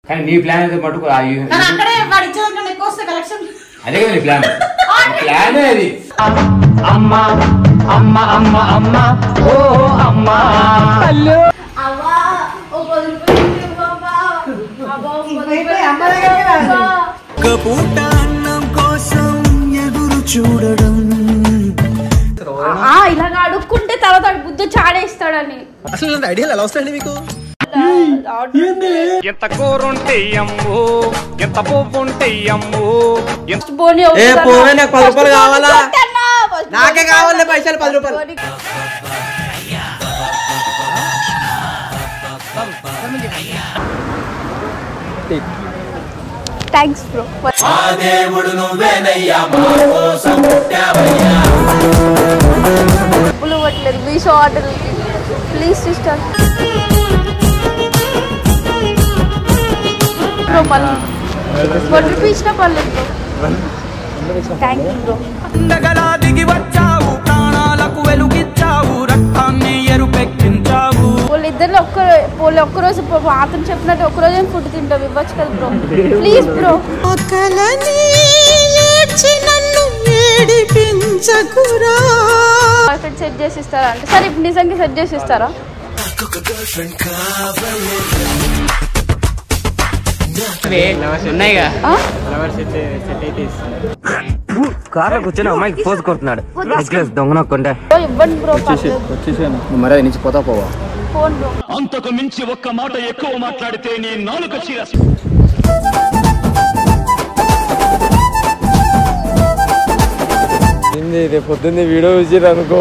కానీ నీ ప్లాన్ అయితే మటుకు అక్కడే వాడు ఇచ్చేదానికన్నా ఎక్కువ వస్తే కలెక్షన్. అదే కదా నీ ప్లాన్. ప్లానే అది. అమ్మా అమ్మ అమ్మ అమ్మ ఓ అమ్మ హలో అవ్వా ఓ 10 రూపాయలు బాబా అబ్బా 10 కపూట అన్నం కోసం ఎదురు చూడడం ఇలాగా అడుక్కుంటే తర్వాత బుద్ధి చాడేస్తాడని. అసలు ఇలాంటి ఐడియాలు ఎలా వస్తాయండి మీకు? ఎంత కూరుంటే అమ్ము ఎంత పువ్వుంటే అమ్ము పోవే నాకు 10 రూపాయలు కావాలా? నాకే కావాలి పైసలు 10 రూపాయలు. Thanks bro. డబ్బులు ఇవ్వట్లేదు Meesho order please sister. Bro మళ్ళీ 1 రూపీ ఇచ్చిన పర్లేదు బ్రో. Thank you bro. దిగి వచ్చావు ప్రాణాలకు వెలుగిచ్చావు రక్తాన్ని ఎరుపెక్కించావు. వాళ్ళిద్దరిలో ఒక్కరోజు అతను చెప్పినట్టు ఒక్కరోజు ఫుడ్ తింటాం ఇవ్వచ్చు కదా బ్రో ప్లీజ్ బ్రో. సెట్ చేసి ఇస్తారా అంటే సరే ఇప్పుడు నిజంగా సెట్ చేసి ఇస్తారా? కార్లో కూర్చొని అమ్మాయికి పోజ్ కొడుతున్నాడు. దొంగనొక్కుంటే ఇవ్వండి బ్రో. మరి నుంచి పోతా పోవా ఫోన్ బ్రో. అంతకు మించి ఒక్క మాట ఎక్కువ మాట్లాడితే నీ నాలుక చీర. రేపు పొద్దున్నే వీడియో చూసి అనుకో.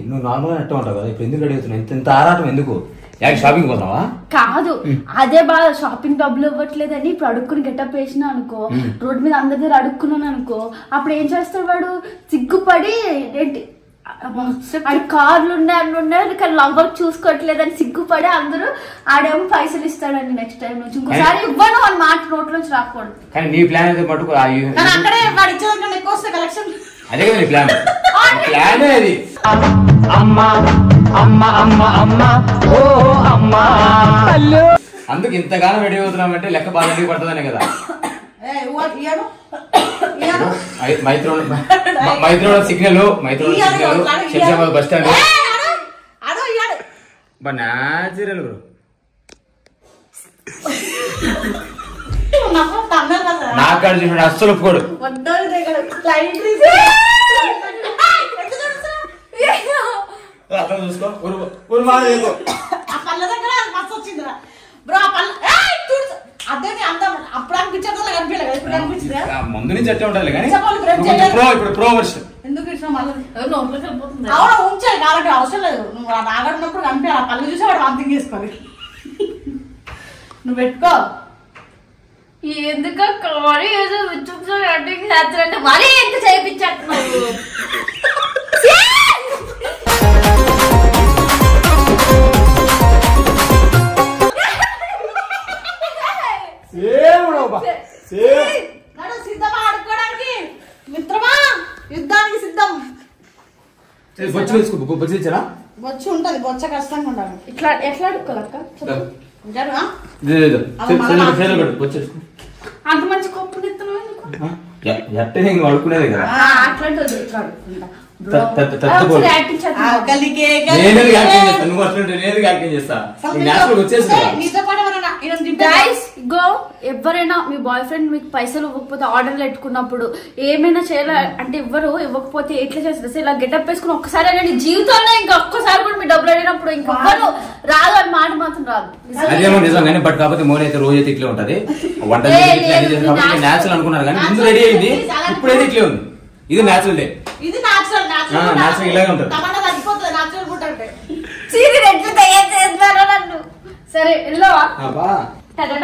నువ్వు నార్మల్ అట్ట ఉంటావు కదా, ఇప్పుడు ఎందుకు అడుగుతున్నావు? ఇంత ఆరాటం ఎందుకు? షాపింగ్ పోతావా? కాదు అదే బాధ. షాపింగ్ డబ్బులు ఇవ్వట్లేదని ఇప్పుడు అడుక్కుని గెటప్ వేసినా అనుకో, రోడ్డు మీద అందరి దగ్గర అడుక్కున్నాను అనుకో, అప్పుడు ఏం చేస్తాడు వాడు? సిగ్గుపడి ఏంటి కార్లు ఉన్నాయి కానీ లవ్వర్ చూసుకోవట్లేదని సిగ్గుపడి అందరూ ఆడేమో పైసలు ఇస్తాడని నెక్స్ట్ టైం నుంచి ఇంకోసారి ఇవ్వను అని మాట నోట్ నుంచి రాకూడదు. కానీ నీ ప్లాన్ అయితే మటుకు అక్కడే వాడు ఇచ్చేదానికన్నా ఎక్కువ వస్తే కలెక్షన్. అదే కదా నీ ప్లాన్. ప్లానే అది. అమ్మా అమ్మ అమ్మ అమ్మ ఓ అమ్మ హలో. అందుకు ఇంతగానం రెడీ అవుతున్నామంటే లెక్క బాగా రెడీ పడుతుందనే కదా. మైత్రోడ signal Shamshabad bus stand natural bro. నాకు కాదు చూసాడు అస్సలు ఒప్పుకోడు. అర్థం చూసుకో ముందు నుంచి అట్టే ఉండాలి కానీ ఇప్పుడు ప్రో వర్షన్ ఉంచాలి కాబట్టి అవసరం లేదు. నువ్వు రాగడినప్పుడు కనిపించాలి. ఆ పళ్ళు చూసి వాడు వాంతింగ్ చేసుకోవాలి. నువ్వు పెట్టుకో. ఎందుకు అంటే మరీ ఎంత చేయించాను. సిద్ధమా ఆడుకోవడానికి? మిత్రమా యుద్ధానికి సిద్ధం. బొచ్చు ఉంటది. బొచ్చ కష్టంగా ఉండాలి. ఇట్లా ఎట్లా అడుక్కోవాలక్క? అంత మంచి కొప్పు అడుకునేది కదా. అట్లాంటి ఇట్లా అడుక్కుంటా. ఎవరైనా మీ బాయ్ ఫ్రెండ్ మీకు పైసలు ఇవ్వకపోతే ఆర్డర్లు పెట్టుకున్నప్పుడు ఏమైనా చేయాలి అంటే ఇవ్వకపోతే ఎట్లా చేస్తారు? ఇలా గెటప్ వేసుకుని ఒక్కసారి అనేది జీవితంలో ఇంకా ఒక్కసారి కూడా మీ డబ్బులు అడిగినప్పుడు ఇంకొకరు రాదు అని మాట మాత్రం రాదు. నిజంగానే బట్ కాకపోతే మోన్ అయితే రోజు అయితే ఇట్లే ఉంటది. వంట నేచురల్ అనుకున్నారు కానీ ముందు రెడీ అయింది, ఇప్పుడైతే ఇట్లే ఉంది. ఇది నేచురల్ డే. ఇది నేచురల్ నేచురల్ ఇలాగే ఉంటుంది. సరే వెళ్ళవా? అరే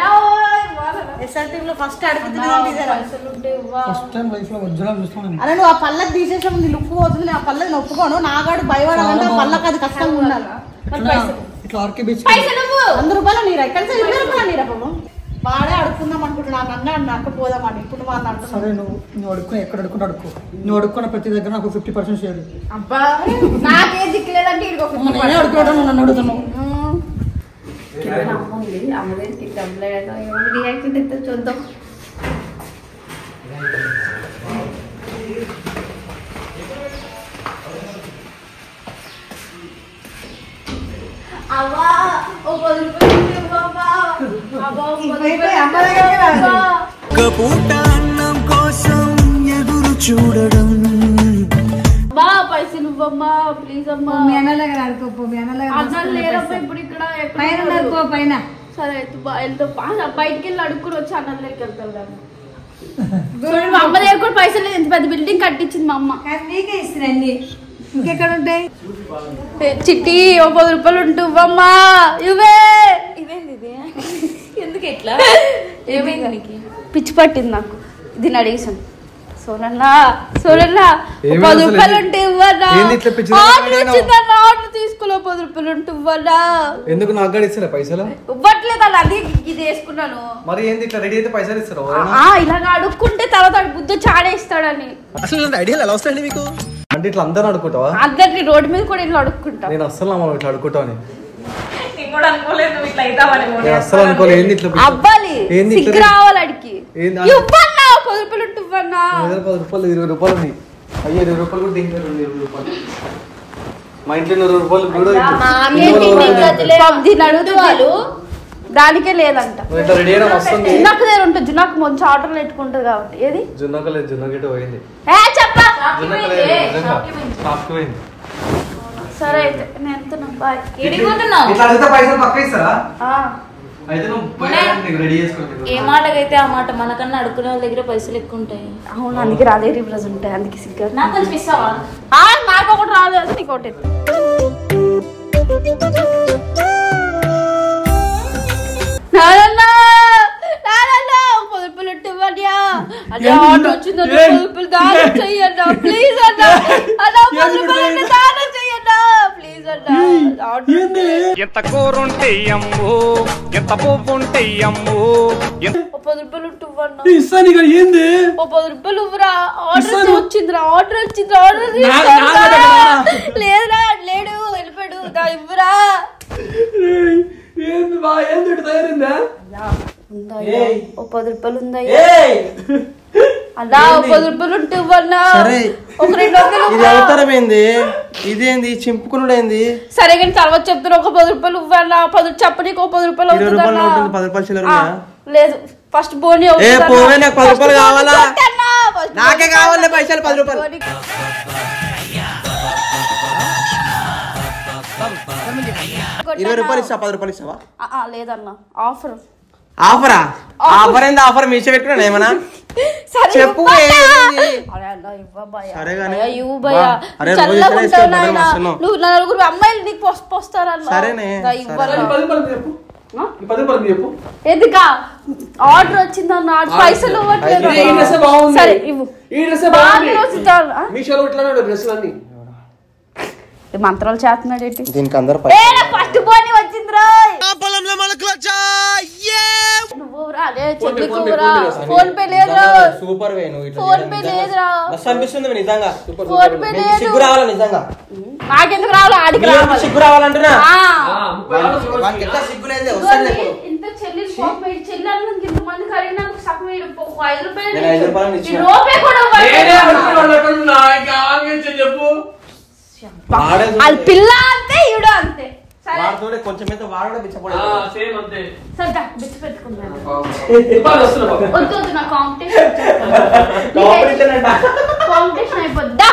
నువ్వు ఆ పళ్ళకి తీసేసాం నీ లుక్ పోతుంది. ఆ పళ్ళకి నొప్పుకోను. నాగాడు భయపడాలంటే పళ్ళకి అది కష్టంగా ఉండాలి. 100 రూపాయలు నీరా? ఎక్కడ 20 రూపాయలు నీరా బాబు? వాడే అడుక్కుందాం అనుకుంటున్నాను. అన్నాడు నాకు పోదామని. ఇప్పుడు వాళ్ళు అంటున్నారు. సరే నువ్వు అడుక్కుని ఎక్కడ అడుక్కుంటే అడుక్కో. నువ్వు అడుక్కున్న ప్రతి దగ్గర నాకు 50% షేర్. అబ్బా నాకే దిక్కులేదంటే అడుగుతున్నావు నన్ను అడుగుతున్నావు. చూద్దాం. అవ్వా ఓ 10 రూపాయలు ఇవ్వమ్మా. అవ్వా ఓ 10 రూపాయలు. ఒక్క పూట అన్నం కోసం ఎదురు చూడడం. బా పైసలు ఇవ్వమ్మా ప్లీజ్ అమ్మా. మీ అన్న దగ్గర ఆడుకోపో, మీ అన్న దగ్గర అసలు లేరమ్మా ఇప్పుడు ఇక్కడ పైన ఆడుకో పైన. సరే వెళ్తా బయటికి వెళ్ళి అడుక్కుని వచ్చి అన్న దగ్గరికి వెళ్తాను కదా. చూడండి మా అమ్మ దగ్గర కూడా పైసలు లేదు. ఇంత పెద్ద బిల్డింగ్ కట్టించింది మా అమ్మ. నీకే ఇస్తున్నా అన్ని, ఇంకెక్కడ ఉంటాయి? చిట్టి ఓ 10 రూపాయలు ఉంటువ్వమ్మా. ఇవే ఇవేంది ఇది? ఎందుకు ఎట్లా ఏమైంది? పిచ్చి పట్టింది నాకు దీన్ని అడిగేసాను. సోనన్నా 10 రూపాయలు ఉంటే ఇవ్వనా? ఆర్డర్ వచ్చిందన్న, ఆర్డర్ తీసుకోలే 10 రూపాయలు ఉంటే ఇవ్వనా? ఎందుకు నాకు కూడా ఇస్తారా పైసలు? ఇవ్వట్లేదు అలా, అది ఇది వేసుకున్నాను. మరి ఏంది ఇట్లా రెడీ అయితే పైసలు ఇస్తారా? ఇలా అడుక్కుంటే తర్వాత బుద్ధి చాడేస్తాడని. అసలు ఇలాంటి ఐడియాలు ఎలా వస్తాయండి మీకు? అంటే ఇట్లా అందరూ అడుక్కుంటావా? అందరినీ రోడ్డు మీద కూడా ఇట్లా అడుక్కుంటా. నేను అస్సలు నమ్మను ఇట్లా అడుక్కుంటావని. కూడా అనుకోలేదు ఇట్లా అవుతామని. నేను అస్సలు అనుకోలేదు. ఏంది ఇట్లా అవ్వాలి, సిగ్గు రావాలి అడిగి. ఇవ్వన్నా 10 రూపాయలు ఉంటే ఇవ్వన్నా? 10 రూపాయలు 20 రూపాయలు ఉంది. అయ్యో 20 రూపాయలు కూడా దీనికి 20 రూపాయలు. మా ఇంట్లో 20 రూపాయలు కూడా దీన్ని అడుగుతూ వాళ్ళు దానికే లేదంట. రెడీ అయినా వస్తుంది. జున్నాకు దగ్గర ఉంటుంది. జున్నాకు మంచి ఆర్డర్లు పెట్టుకుంటది కాబట్టి. ఏది జున్నాక లేదు, జున్నాకెట్ పోయింది. చెప్పా. సరే అయితే నేను వెళ్తున్నా. బాయ్. ఎడిపోతున్నావు? ఇట్లా అడిగితే పైసలు పక్క ఇస్తారా? అయితే నువ్వు రెడీ చేసుకోండి. ఏ మాటకైతే ఆ మాట. మనకన్నా అడుక్కునే వాళ్ళ దగ్గర పైసలు ఎక్కువ ఉంటాయి. అవును, అందుకే రాదే రిప్రజెంట్ ఉంటాయి. అందుకే సిగ్గు. నాకు కొంచెం ఇస్తావా? నాకు ఒకటి రాదు, అది నీకు ఒకటి. ఆర్డర్ వచ్చింది 10 రూపాయలు దానం చెయ్యన్నా ప్లీజ్ అన్నా. అన్నా 10 రూపాయలు దానం చెయ్యన్నా ప్లీజ్ అన్నా. ఎంత కూరుంటే అమ్ము, ఎంత పువ్వుంటే అమ్ము. 10 రూపాయలు ఉంటువ్వన్నా. ఇస్తాను ఇక ఏంది? 10 రూపాయలు ఇవ్వరా. ఆర్డర్ వచ్చిందిరా, ఆర్డర్ వచ్చింది. ఆర్డర్ లేదురా, లేడు వెళ్ళిపోయాడు. ఇవ్వరా. ఏంది బా, ఏంది తయారైందా? ఓ 10 రూపాయలు ఉందా? అలా 10 రూపాయలు ఉంటే ఇవ్వన్నా. ఒక 2 వందలు. ఇది అవతారం ఏంది? ఇదేంది చింపుకున్నాడేంది? సరే కానీ తర్వాత చెప్తున్నా. ఒక 10 రూపాయలు ఇవ్వన్నా. 10 చెప్ప నీకు 10 రూపాయలు 20 రూపాయలు 10 రూపాయలు చిల్లర లేదు. ఫస్ట్ బోని పోవే, నాకు 10 రూపాయలు కావాలా? నాకే కావాలి పైసలు 10 రూపాయలు. 20 రూపాయలు ఇస్తా, 10 రూపాయలు ఇస్తావా? లేదన్నా, ఆఫర్. ఆఫరా? ఆఫర్ ఏంది? ఆఫర్ మీషో పెట్టుకున్నా ఏమన్నా? చెప్పు. నువ్వు నలుగురు అమ్మాయిలు నీకు పోస్తారన్నా. ఎందుకా ఆర్డర్ వచ్చిందన్న, పైసలు ఇవ్వట్లేదు. సరే ఇవ్వు. మంత్రాలు చేస్తున్నాడు ఏంటి? దీనికి అందరూ ఫస్ట్ బోని వచ్చిందిరా. నువ్వు రాలే, చెల్లికి ఫోన్ పే లేదురా. సూపర్ వే. ఫోన్ పే లేదురా. అనిపిస్తుంది నిజంగా. ఫోన్ పే లేదు. సిగ్గు రావాలి నిజంగా. నాకెందుకు రావాలి? ఆడికి రావాలి. సిగ్గు రావాలంటున్నా. ఇంత చెల్లి చెల్లి అన్నందుకు ఇంతమంది కడిగినా సగం 5 రూపాయలు. 5 రూపాయలు రూపాయి కూడా చెప్పు. అది పిల్ల అంతే, ఈడు అంతే. కొంచెం సరే బిచ్చి పెట్టుకున్నాను. వద్దు నా కాంపిటీషన్ అయిపోద్దా.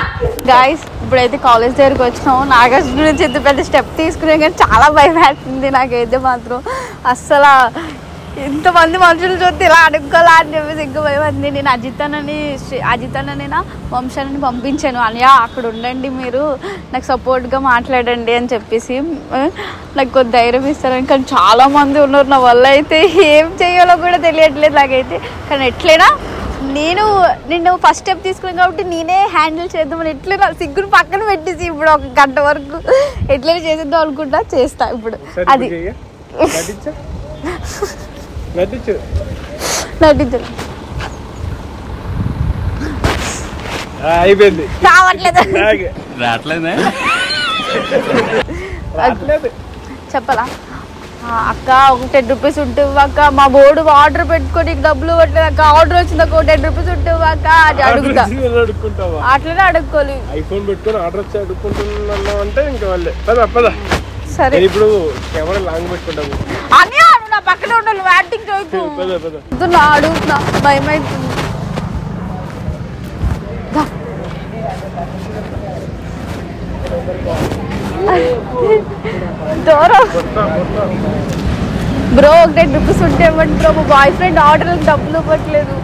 గాయస్ ఇప్పుడైతే కాలేజ్ దగ్గరికి వచ్చినాము. నాగార్జున గురించి ఎంత పెద్ద స్టెప్ తీసుకునే కానీ చాలా భయం వేస్తుంది నాకైతే మాత్రం. అస్సలు ఇంతమంది మనుషులు చూస్తే ఇలా అడుక్కోలా అని చెప్పి సిగ్గు భయం అంది. నేను అజితనని నా వంశాన్ని పంపించాను. అనియా అక్కడ ఉండండి, మీరు నాకు సపోర్ట్గా మాట్లాడండి అని చెప్పేసి నాకు కొద్ది ధైర్యం ఇస్తారని. కానీ చాలామంది ఉన్నారు. నా వల్ల అయితే ఏం చేయాలో కూడా తెలియట్లేదు నాకైతే. కానీ ఎట్లయినా నిన్ను ఫస్ట్ స్టెప్ తీసుకున్నాను కాబట్టి నేనే హ్యాండిల్ చేద్దామని ఎట్లైనా సిగ్గును పక్కన పెట్టేసి ఇప్పుడు 1 గంట వరకు ఎట్లయినా చేసేద్దాం అనుకుంటా. చేస్తా ఇప్పుడు. అది నటించు. అయిపోయింది. రావట్లేదు. చెప్పలా అక్క ఒక 10 రూపీస్ ఉంటే అక్క మా బోర్డు ఆర్డర్ పెట్టుకొని డబ్బులు ఇవ్వట్లేదు అక్క ఆర్డర్ వచ్చింది ఒక 10 రూపీస్ ఉంటే అక్క అని అడుగుతా అట్లనే అడుక్కోవాలి ఐఫోన్ పెట్టుకొని ఆర్డర్ వచ్చి అడుక్కుంటున్నావు అంటే ఇంకా వాళ్ళే సరే ఇప్పుడు కెమెరా లాంగ్ పెట్టుకుంటాము అని నా పక్కన ఉండాలి యాక్టింగ్ చేయకు నా అడుగుతున్నా భయం అవుతుంది బ్రో ఒక 10 రూపీస్ ఉంటే ఇవ్వండి బ్రో మా బాయ్ ఫ్రెండ్ ఆర్డర్ డబ్బులు ఇవ్వట్లేదు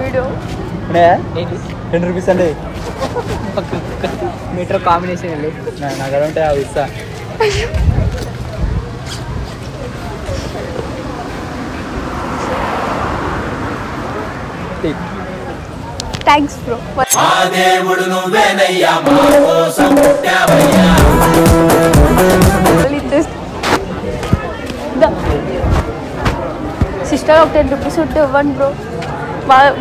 వీడియో 10 రూపీస్ అండి మీటర్ కాంబినేషన్ అండి నాకు ఎలా ఉంటాయి అవి ఇస్తా థ్యాంక్స్ బ్రో సిస్టర్ ఒక 10 రూపీస్ ఉంటే ఇవ్వండి బ్రో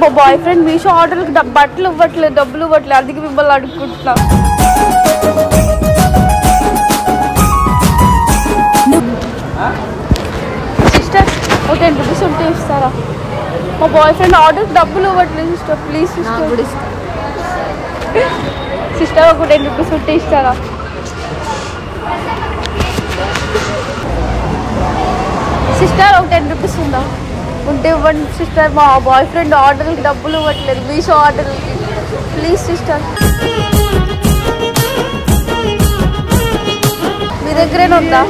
మా బాయ్ ఫ్రెండ్ మీషో ఆర్డర్కి బట్టలు ఇవ్వట్లేదు డబ్బులు ఇవ్వట్లేదు అందుకే మిమ్మల్ని అడుగుకుంటున్నా సిస్టర్ ఒక 10 రూపీస్ ఉంటే ఇస్తారా మా బాయ్ ఫ్రెండ్ ఆర్డర్కి డబ్బులు ఇవ్వట్లేదు సిస్టర్ ప్లీజ్ సిస్టర్ ఒక 10 రూపీస్ ఉంటే ఇస్తారా సిస్టర్ ఒక 10 రూపీస్ ఉందా ఉంటే ఇవ్వండి సిస్టర్ మా బాయ్ ఫ్రెండ్ ఆర్డర్కి డబ్బులు ఇవ్వట్లేదు మీషో ఆర్డర్కి ప్లీజ్ సిస్టర్ మీ దగ్గరేనా ఉందా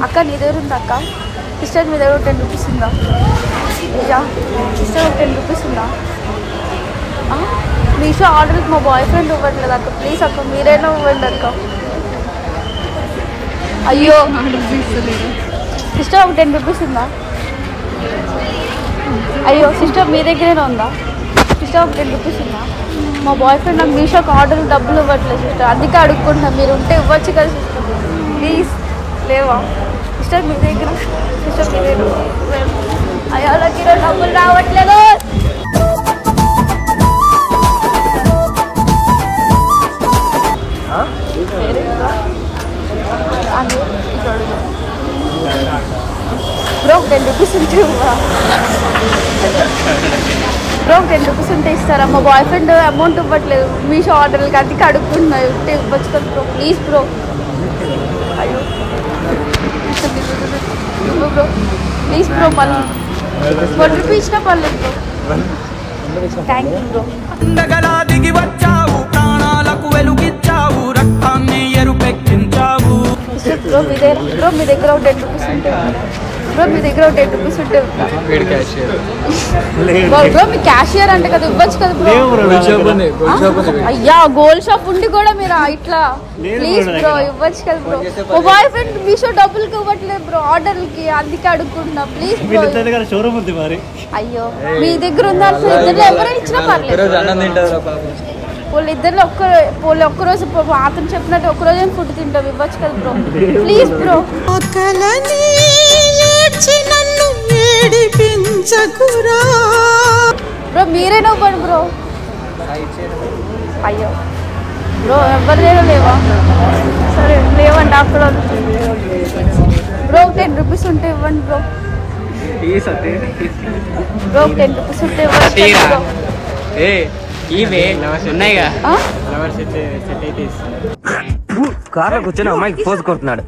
అక్క నీ దగ్గర ఉందా అక్క సిస్టర్ మీ దగ్గర 10 రూపీస్ ఉందా యా సిస్టర్ ఒక 10 రూపీస్ ఉందా మీషో ఆర్డర్కి మా బాయ్ ఫ్రెండ్ ఇవ్వట్లేదు అక్క ప్లీజ్ అక్క మీరైనా ఇవ్వండి అక్క అయ్యో సిస్టర్ ఒక 10 రూపీస్ ఉందా అయ్యో సిస్టర్ మీ దగ్గరేనా ఉందా సిస్టర్ ఒక 10 రూపీస్ ఉందా మా బాయ్ ఫ్రెండ్ నాకు మీషోకి ఆర్డర్ డబ్బులు ఇవ్వట్లేదు సిస్టర్ అందుకే అడుక్కుంటున్నా మీరు ఉంటే ఇవ్వచ్చు కదా సిస్టర్ ప్లీజ్ లేవా సిస్టర్ మీ దగ్గర సిస్టర్ మీ దగ్గర అయ్యో నాకు ఈరోజు డబ్బులు రావట్లేదు బ్రో 10 రూపీస్ ఉంటే బ్రో 10 రూపీస్ ఉంటే ఇస్తారా మా బాయ్ ఫ్రెండ్ అమౌంట్ ఇవ్వట్లేదు మీషో ఆర్డర్లకి అందుకే అడుగుతున్నాయి ఉంటే ఇవ్వచ్చు కదా బ్రో ప్లీజ్ బ్రో అయ్యో బ్రో ప్లీజ్ బ్రో మళ్ళీ 1 రూపీ ఇచ్చినా పర్లేదు బ్రో థ్యాంక్ యూ బ్రో దిగి వచ్చావు ప్రాణాలకు వెలుగిచ్చావు రక్తాన్ని ఎరుపెక్కించావు బ్రో మీ దగ్గర 10 రూపీస్ ఉంటే బ్రో మీ దగ్గర 10 రూపీస్ ఉంటే బ్రో మీ క్యాషియర్ అంటే కదా ఇవ్వచ్చు కదా బ్రో అయ్యా గోల్డ్ షాప్ ఉండి కూడా మీరు ఇట్లా ప్లీజ్ బ్రో ఇవ్వచ్చు కదా బ్రో మా బాయ్ ఫ్రెండ్ మీషో డబ్బులకి ఇవ్వట్లేదు బ్రో ఆర్డర్లకి అందుకే అడుగుకుంటున్నా ప్లీజ్ బ్రో అయ్యో మీ దగ్గర ఉందా ఇద్దరు ఎవరైనా ఇచ్చినా పర్లేదు వాళ్ళిద్దరిలో ఒక్కరోజు అతను చెప్పినట్టు ఒక్కరోజు ఫుడ్ తింటాం ఇవ్వచ్చు కదా బ్రో ప్లీజ్ బ్రో బ్రో మీరేనా ఇవ్వండి బ్రో అయ్యో బ్రో ఎవరు లేవా సరే లేవండి అక్కడ బ్రో 10 రూపీస్ ఉంటే ఇవ్వండి బ్రో బ్రో 10 రూపీస్ ఉంటే ఇవ్వండి బ్రో కార్లో కూర్చొని అమ్మాయికి పోజ్ కొడుతున్నాడు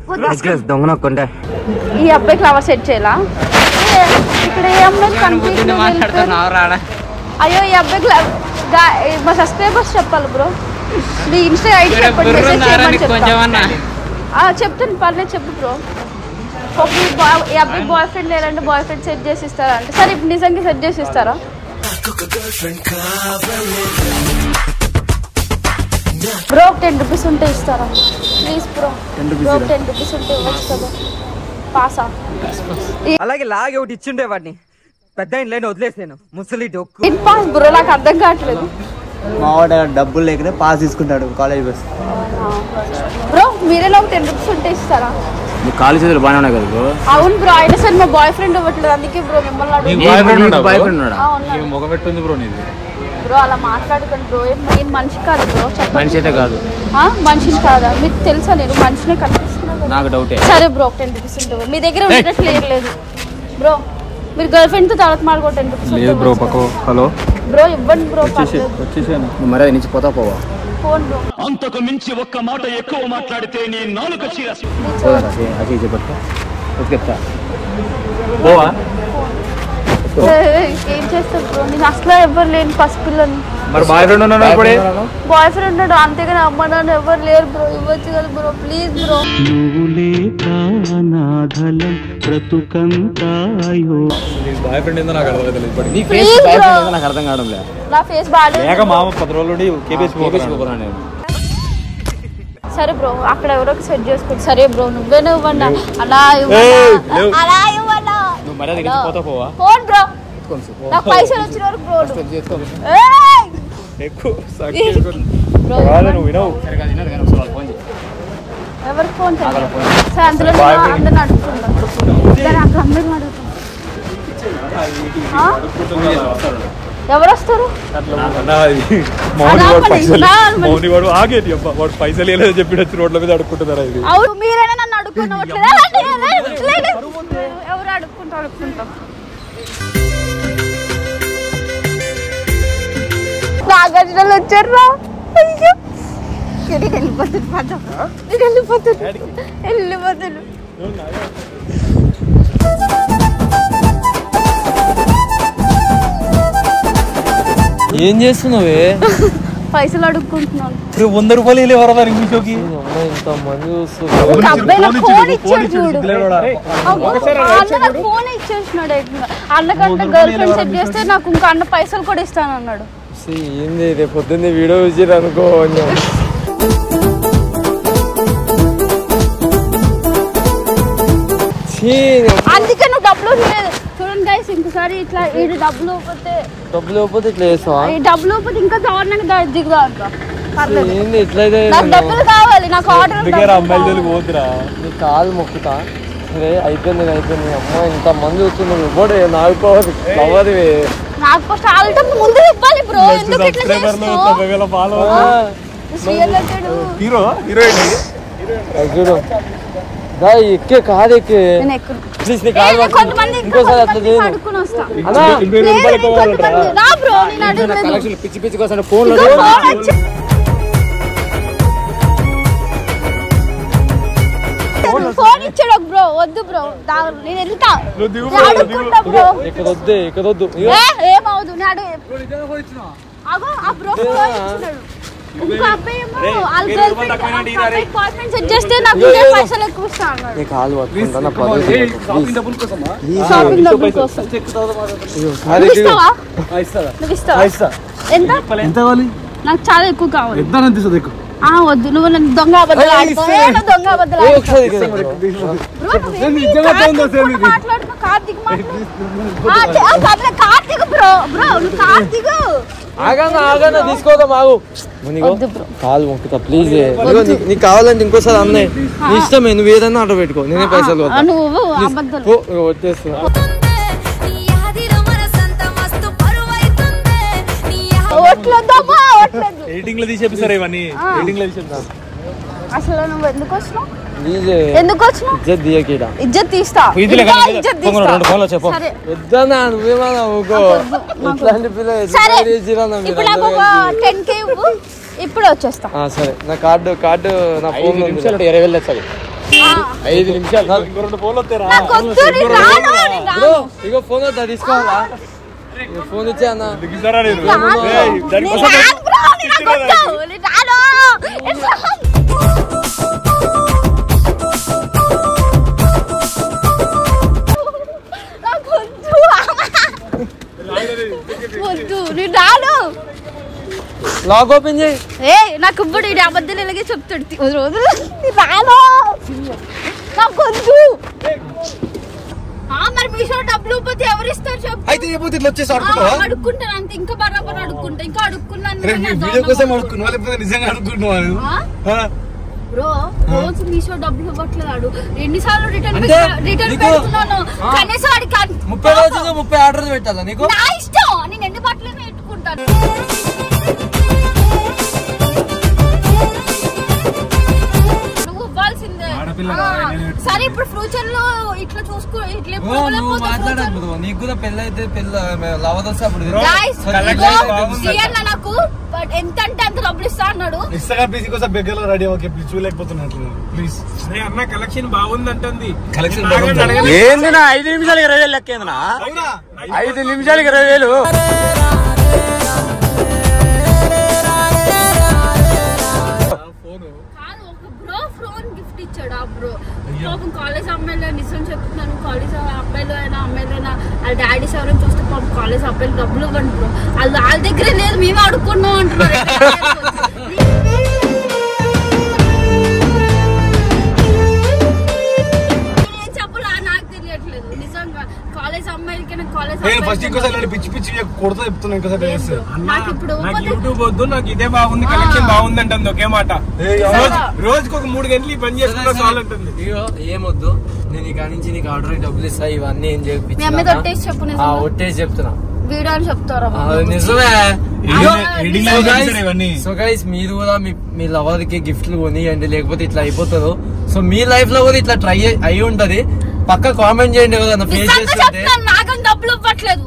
దొంగ నొక్కుంటే ఈ అబ్బాయికి లవర్ సెట్ చేయాలా ఇక్కడ ఏ అమ్మాయి కనిపించింది అయ్యో ఈ అబ్బాయికి మా సబ్స్క్రైబర్స్ చెప్పాలి బ్రో మీ ఇన్స్టా ఐడి చెప్పండి చెప్తాను పర్లేదు చెప్పు బ్రో ఈ అబ్బాయి బాయ్ ఫ్రెండ్ లేదంటే బాయ్ ఫ్రెండ్ సెట్ చేసి ఇస్తారా అంటే సరే ఇప్పుడు నిజంగా సెట్ చేసి ఇస్తారా బ్రో 10 రూపీస్ ఉంటే ఇస్తారా ప్లీజ్ బ్రో బ్రో 10 రూపీస్ ఉంటే ఇవ్వచ్చు కదా పాసా అలాగే లాగే ఒకటి ఇచ్చిండే వాడిని పెద్ద ఇంట్లో వదిలేసి నేను ముసలి డొక్కు పాస్ బ్రో నాకు అర్థం కావట్లేదు మా వాడు డబ్బులు లేకనే పాస్ తీసుకుంటాడు కాలేజ్ బస్ బ్రో మీరే ఒక 10 రూపీస్ ఉంటే ఇస్తారా కాలేజ్ చదువులు బాగానే ఉన్నాయి కదా బ్రో అవును బ్రో అయినా సరే మా బాయ్ ఫ్రెండ్ ఇవ్వట్లేదు అందుకే బ్రో మిమ్మల్ని మొగ పెట్టుంది బ్రో నీది బ్రో అలా మాట్లాడకండి బ్రో. నేను మనిషి కాదు బ్రో. మనిషి అయితే కాదు. మనిషిని కాదా? మీకు తెలుసా నేను మనిషినే కనిపిస్తున్నా? నాకు డౌటే. సరే బ్రో 10 రూపీస్ ఉంటుంది. మీ దగ్గర ఉండేటట్లు లేదు బ్రో. మీరు గర్ల్ ఫ్రెండ్ తో తర్వాత మాట్లాడుకో 10 రూపీస్ లేదు బ్రో పక్కో. హలో బ్రో ఇవ్వండి బ్రో. వచ్చేసాను. నువ్వు మర్యాద నుంచి పోతా పోవా? Phone bro. అంతకు మించి ఒక్క మాట ఎక్కువ మాట్లాడితే నీ నాలుక చీరసు. అజయ్ చెప్పట్టు చెప్తా పోవా? ఏం చేస్తారు బ్రో? నేను అసలు ఎవరు లేని పసిపిల్లని. మరి బాయ్ ఫ్రెండ్ ఉన్నాడు ఇప్పుడే. బాయ్ ఫ్రెండ్ ఉన్నాడు అంతేగాని అమ్మ నాన్న ఎవరు లేరు బ్రో. ఇవ్వచ్చు కదా bro please bro. Boy friend ఏందో నాకు అర్థం లేదు. నీ ఫేస్ బాయ్ ఫ్రెండ్ ఏదో నాకు అర్థం కావడం లేదు. నా ఫేస్ బాగాలేదు. లేక మామ 10 రోజుల నుండి కేబీఎస్ పోతున్నాను నేను. సరే బ్రో అక్కడ ఎవరికి సెట్ చేసుకోండి. సరే బ్రో నువ్వేనే ఇవ్వండి. అలా అలా ఇవ్వన్నా. నువ్వు మర్యాద నుంచి పోతా పోవా? Phone bro. నాకు పైసలు వచ్చిన వరకు బ్రో. ఎక్కువ నువ్వు వినవు. ఎవరికి ఫోన్ చేయాలి? సరే అందులో అందరిని అడుగుతున్నా. అందరిని అడుగుతున్నా. ఎవరు వస్తారు? మౌని వాడు ఆగేది అబ్బా. వాడు పైసలు వేయలేదు చెప్పి వచ్చి రోడ్ల మీద అడుక్కుంటున్నారా? ఇది అవును మీరైనా నన్ను అడుక్కున్నట్లేదు. ఎవరు అడుక్కుంటాం నాగార్జునలు వచ్చారా? అయ్యో వెళ్ళిపోతాను. ఏం చేస్తున్నావే? పైసలు అడుక్కుంటున్నాను. 100 రూపాయలు ఎవరదా ఇంకోకి? ఫోన్ ఇచ్చాడు చూడు. ఫోన్ ఇచ్చేసినాడు. అన్నకంటే గర్ల్ ఫ్రెండ్ సెట్ చేస్తే నాకు ఇంకా అన్న పైసలు కూడా ఇస్తాను అన్నాడు. ఏంది రేపు పొద్దున్నే వీడియో చూసి అనుకో. అందుకే నువ్వు డబ్బులు చూడండి గైస్. ఇంకోసారి ఇట్లా డబ్బులు ఇవ్వకపోతే ఇట్లా చేస్తావా? డబ్బులు ఇవ్వకపోతే ఇంకా దారుణంగా దిగుదా అంట. నాకు డబ్బులు కావాలి. నాకు ఆర్డర్ అమ్మాయిలు పోతురా. నీ కాలు మొక్కుతా. సరే అయిపోయింది. అమ్మ ఇంత మంది వస్తున్నారు. నాకు నాకు ఫస్ట్ ఆల్టం ముందు ఇవ్వాలి బ్రో. ఎందుకు ఇట్లా చేస్తావు? హీరో హీరోయిన్ చూడు. ఎక్కే కాదు ఎక్కే. ప్లీజ్ నీ కాదు ఇంకోసారి అట్లా చేయను. పిచ్చి పిచ్చి కోసం ఫోన్ ఫోన్ ఇచ్చాడు బ్రో. వద్దు బ్రో నేను వెళ్తా. ఎక్కదొద్దు. ఏమవుదు బ్రో. ఫోన్ ఇచ్చినాడు. ఇంకో అబ్బాయి సెట్ చేస్తే నాకు పైసలు ఎక్కువ ఇస్తా అన్నాడు. షాపింగ్ డబ్బుల కోసం. నువ్వు ఇస్తావా? ఎంత కావాలి? నాకు చాలా ఎక్కువ కావాలి. వద్దు నువ్వు నన్ను దొంగ అబద్ధాలు మాట్లాడుకో. కార్తీక్ కార్తీక్ బ్రో. నువ్వు కార్తీక్ తీసుకోదాం. ఆగు కాలు మొక్కుతా ప్లీజ్. నీకు కావాలంటే ఇంకోసారి అన్నయ్య నీ ఇష్టమే. నువ్వు ఏదన్నా ఆర్డర్ పెట్టుకో. నేనే పైసలు వచ్చేస్తున్నా. ఎడిటింగ్ లో తీసేపిస్తారా ఇవన్నీ? ఎడిటింగ్ లో తీసేపిస్తా. అసలు నువ్వు ఎందుకు వచ్చినావు? ఇజ్జత్ తీయకీడా. ఇజ్జత్ తీస్తా. నువ్వేమన్నా ఇట్లాంటి పిల్ల ఇప్పుడు వచ్చేస్తా. సరే నా కార్డు నా ఫోన్ 20,000 తెచ్చాలి. 5 నిమిషాలు 2 ఫోన్లు వస్తారా? ఇగో ఫోన్ వద్దా? తీసుకోవాలా? ఫోన్ ఇచ్చా అన్న. లాక్ ఓపెన్ చేయి. నాకు ఇప్పుడు ఇది అబద్ధాలు ఇలాగే చెప్తాడు రోజు. రాను నాకు వద్దు. మరి మీషో డబ్బులు పోతే ఎవరు ఇస్తారు చెప్పు. అయితే అడుక్కుంటాను అంతే. ఇంకా బరాబర్ అడుక్కుంటా. ఇంకా అడుక్కున్నాను బ్రో. రోజు మీషో డబ్బులు ఇవ్వట్లేదు. ఎన్నిసార్లు రిటర్న్ పెడుతున్నాను. కనీసం 30 రోజులు 30 ఆర్డర్లు పెట్టాలా నీకు? నా ఇష్టం. నేను ఎన్ని బట్టలు పెట్టుకుంటా. ఇస్తాను. నువ్వు ఇవ్వాల్సిందే. సరే ఇప్పుడు ఫ్యూచర్ లో ఇట్లా చూసుకో, ఇట్లా మాట్లాడదు. నీకు కూడా పెళ్ళి అయితే లవర్ వస్తే అప్పుడు నాకు ఎంత అంటే అంత డబ్బులు ఇస్తా అన్నాడు. ఇస్తాగా పీసీ కోసం బెగ్గర్లో రెడీ ఓకే చూడలేకపోతున్నట్లు ప్లీజ్. అరే అన్న కలెక్షన్ బాగుందంటుంది. ఏంది నా 5 నిమిషాలకి 20,000 లెక్కేందనా? 5 నిమిషాలకి 20,000. గిఫ్ట్ ఇచ్చాడు ఆ బ్రో. పాపం కాలేజ్ అమ్మాయిలు నిజం చెప్తున్నాను, కాలేజ్ అబ్బాయిలు అయినా అమ్మాయిలు అయినా వాళ్ళ డాడీస్ ఎవరైనా చూస్తే పాపం కాలేజ్ అబ్బాయిలు డబ్బులు ఇవ్వండి బ్రో. వాళ్ళ దగ్గరే లేదు, మేమే అడుక్కున్నాం అంటున్నారు. ఏం చెప్పాలా నాకు తెలియట్లేదు నిజంగా. కాలేజ్ అమ్మాయిలకి పిచ్చి పిచ్చి కొడుతూ చెప్తున్నా ఇంకోసారి. నాకు ఇప్పుడు యూట్యూబ్ వద్దు, నాకు ఇదే బాగుంది, కలెక్షన్ బాగుంది అంటుంది ఒకే మాట. రోజుకి ఒక 3 గంటలు ఈ పని చేసుకుంటే చాలు అంటుంది. ఏమొద్దు, నేను ఇక నుంచి నీకు ఆర్డర్ డబ్బులు ఇస్తా, ఇవన్నీ ఏం చెప్పు. ఒట్టేసి చెప్తున్నా, వీడియో అని చెప్తారా? నిజమే. సో గైస్ మీరు కూడా మీ లవర్ కి గిఫ్ట్లు కొనియండి, లేకపోతే ఇట్లా అయిపోతారు. సో మీ లైఫ్ లో కూడా ఇట్లా ట్రై అయి ఉంటది. పక్క కామెంట్ చేయండి ఎవరైనా ఫేస్ చేస్తుంటే. డబ్బులు ఇవ్వట్లేదు.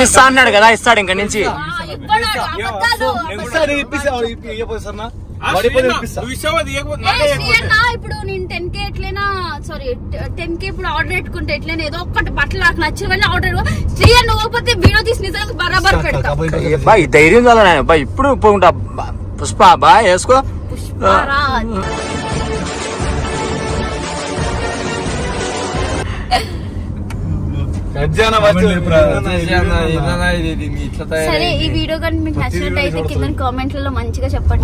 ఇస్తా అన్నాడు కదా, ఇస్తాడు ఇంక నుంచి. ఇప్పుడు నేను 10K ఎట్లైనా సారీ 10K ఇప్పుడు ఆర్డర్ పెట్టుకుంటే ఎట్లైనా ఏదో ఒక్కటి బట్టలు నాకు నచ్చిన వల్ల ఆర్డర్ శ్రీయర్ నువ్వుపోతే వీడియో తీసి నిజంగా బరాబర్ పెడతా. ధైర్యం చాలా ఇప్పుడు పుష్ప బాయ్ వేసుకో. సరే ఈ వీడియో కానీ మీకు నచ్చినట్టయితే కింద కామెంట్లలో మంచిగా చెప్పండి.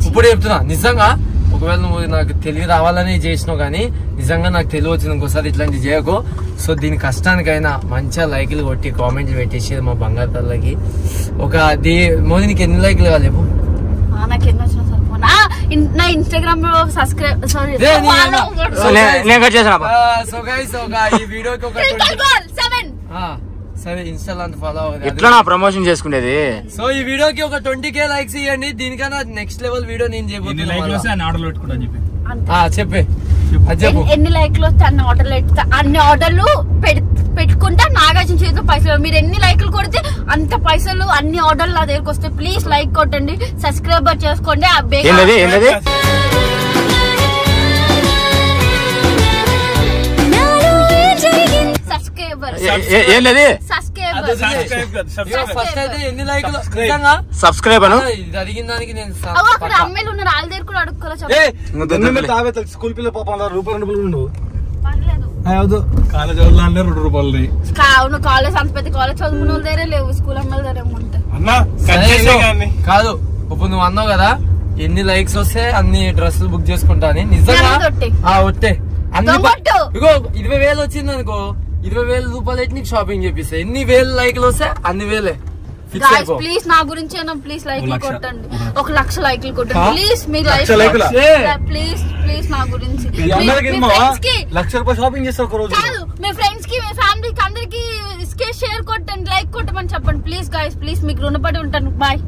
ఇప్పుడు చెప్తున్నా నిజంగా, ఒకవేళ నువ్వు నాకు తెలివి రావాలని చేసినావు కానీ నిజంగా నాకు తెలివి వచ్చింది ఇంకోసారి ఇట్లాంటి చేయకు. సో దీని కష్టానికైనా మంచిగా లైక్లు కొట్టి కామెంట్లు పెట్టేసి మా బంగారు తల్లకి ఒక మోదీ నీకు ఎన్ని లైక్లు కావాలి? నాకు ఎన్ని వచ్చినా సరిపోనా. నా ఇన్స్టాగ్రామ్ లో సబ్స్క్రైబ్ సారీ సో గైస్ ఈ వీడియోకి ఒక సరే ఇన్స్టాల్ అంత ఫాలో అవ్వదు, ఎట్లా నా ప్రమోషన్ చేసుకునేది. సో ఈ వీడియోకి ఒక 20K లైక్స్ ఇవ్వండి. దీనికన్నా నెక్స్ట్ లెవెల్ వీడియో నేను చెప్పే చెప్పు. ఎన్ని లైక్లు వస్తే అన్ని ఆర్డర్లు పెడతా, అన్ని ఆర్డర్లు పెట్టుకుంటా. నాగార్జున చేతిలో పైసలు, మీరు ఎన్ని లైక్లు కొడితే అంత పైసలు అన్ని ఆర్డర్లు నా దగ్గరకు వస్తే ప్లీజ్ లైక్ కొట్టండి, సబ్స్క్రైబర్ చేసుకోండి. సబ్స్క్రైబ్ అడిగిన దానికి నేను అక్కడ అమ్మాయిలు ఉన్నారు, వాళ్ళ దగ్గర కూడా అడుక్కోవాలి. స్కూల్ పిల్ల పాపం ₹2 పర్లేదు. కాలేజ్ వాళ్ళు ₹2. అవును, కాలేజ్ అంత పెద్ద కాలేజ్ చదువుకున్న వాళ్ళ దగ్గర లేవు, స్కూల్ అమ్మాయిల దగ్గర ఉంటాయి. కాదు ఇప్పుడు నువ్వు అన్నావు కదా ఎన్ని లైక్స్ వస్తే అన్ని డ్రెస్సులు బుక్ చేసుకుంటా అని. నిజంగా ఒట్టే ఇగో 20,000 వచ్చింది అనుకో, 20,000 రూపాయలు అయితే నీకు షాపింగ్ చేపిస్తా. ఎన్ని వేలు లైక్లు వస్తే అన్ని వేలే. ప్లీజ్ నా గురించి ప్లీజ్ లైక్లు కొట్టండి, 1,00,000 లైక్లు కొట్టండి ప్లీజ్. మీరు ప్లీజ్ ప్లీజ్ నా గురించి ₹1,00,000 షాపింగ్ చేస్తా ఒక రోజు. కాదు మీ ఫ్రెండ్స్ కి మీ ఫ్యామిలీకి అందరికి షేర్ కొట్టండి, లైక్ కొట్టమని చెప్పండి ప్లీజ్ గాయస్. ప్లీజ్ మీకు రుణపడి ఉంటాను. బాయ్.